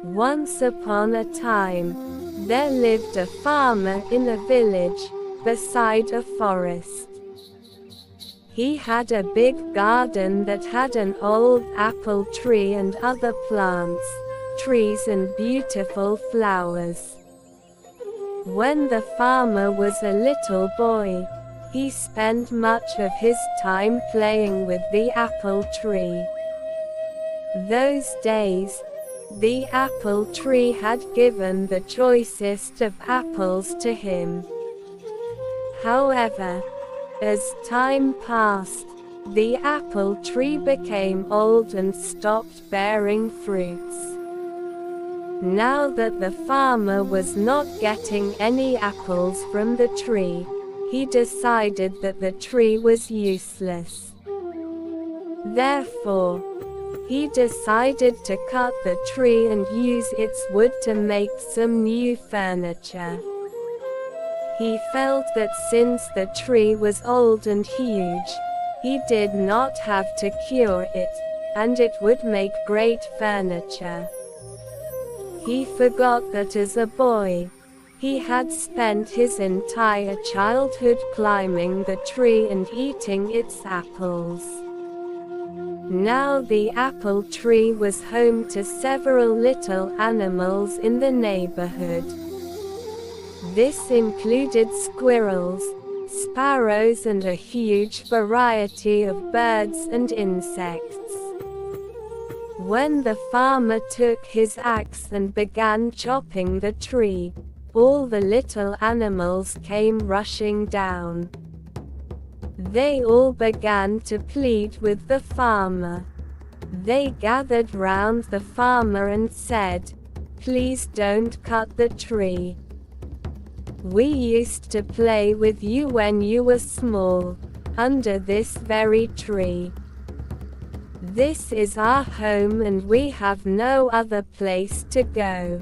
Once upon a time, there lived a farmer in a village, beside a forest. He had a big garden that had an old apple tree and other plants, trees and beautiful flowers. When the farmer was a little boy, he spent much of his time playing with the apple tree. Those days, the apple tree had given the choicest of apples to him. However, as time passed, the apple tree became old and stopped bearing fruits. Now that the farmer was not getting any apples from the tree, he decided that the tree was useless. Therefore, he decided to cut the tree and use its wood to make some new furniture. He felt that since the tree was old and huge, he did not have to cure it, and it would make great furniture. He forgot that as a boy, he had spent his entire childhood climbing the tree and eating its apples. Now the apple tree was home to several little animals in the neighborhood. This included squirrels, sparrows and a huge variety of birds and insects. When the farmer took his axe and began chopping the tree, all the little animals came rushing down. They all began to plead with the farmer. They gathered round the farmer and said, "Please don't cut the tree. We used to play with you when you were small, under this very tree. This is our home and we have no other place to go."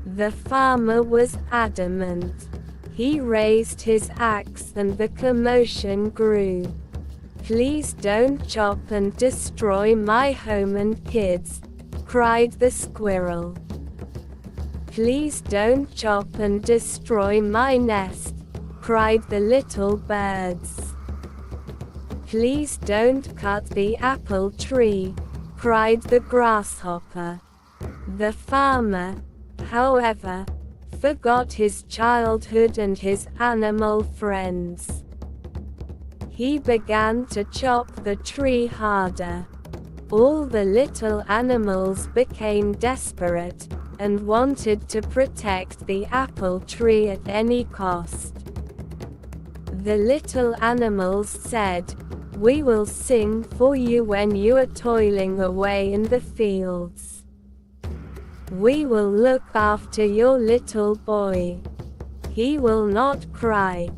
The farmer was adamant. He raised his axe and the commotion grew. "Please don't chop and destroy my home and kids," cried the squirrel. "Please don't chop and destroy my nest," cried the little birds. "Please don't cut the apple tree," cried the grasshopper. The farmer, however, forgot his childhood and his animal friends. He began to chop the tree harder. All the little animals became desperate, and wanted to protect the apple tree at any cost. The little animals said, "We will sing for you when you are toiling away in the fields. We will look after your little boy. He will not cry,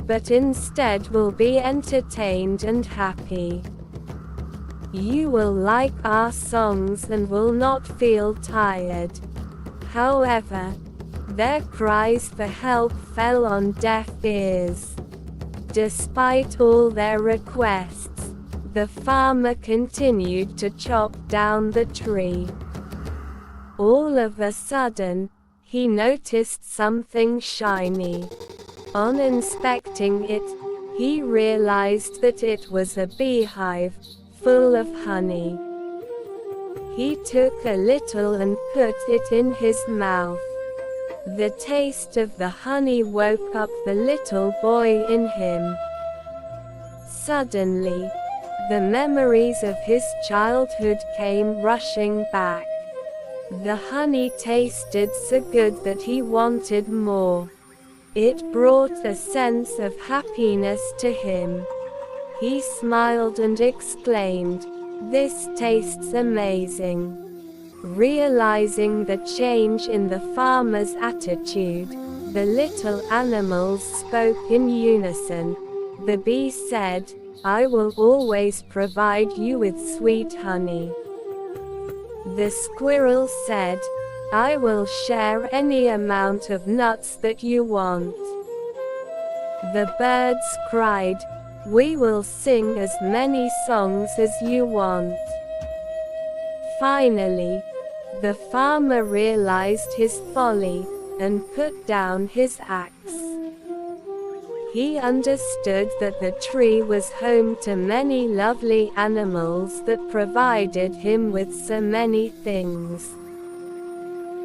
but instead will be entertained and happy. You will like our songs and will not feel tired." However, their cries for help fell on deaf ears. Despite all their requests, the farmer continued to chop down the tree. All of a sudden, he noticed something shiny. On inspecting it, he realized that it was a beehive, full of honey. He took a little and put it in his mouth. The taste of the honey woke up the little boy in him. Suddenly, the memories of his childhood came rushing back. The honey tasted so good that he wanted more. It brought a sense of happiness to him. He smiled and exclaimed, "This tastes amazing." Realizing the change in the farmer's attitude, the little animals spoke in unison. The bee said, "I will always provide you with sweet honey." The squirrel said, "I will share any amount of nuts that you want." The birds cried, "We will sing as many songs as you want." Finally, The farmer realized his folly, and put down his axe. He understood that the tree was home to many lovely animals that provided him with so many things.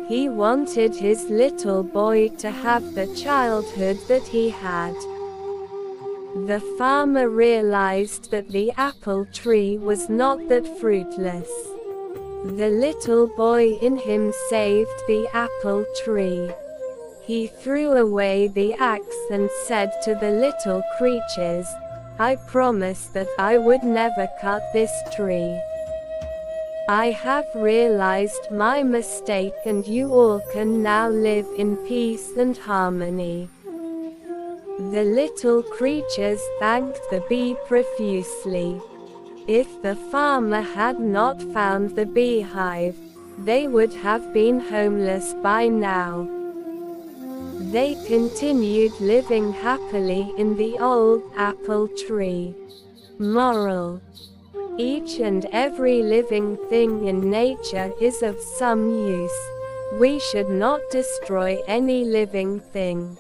He wanted his little boy to have the childhood that he had. The farmer realized that the apple tree was not that fruitless. The little boy in him saved the apple tree. He threw away the axe and said to the little creatures, "I promised that I would never cut this tree. I have realized my mistake, and you all can now live in peace and harmony." The little creatures thanked the bee profusely. If the farmer had not found the beehive, they would have been homeless by now. They continued living happily in the old apple tree. Moral: each and every living thing in nature is of some use. We should not destroy any living thing.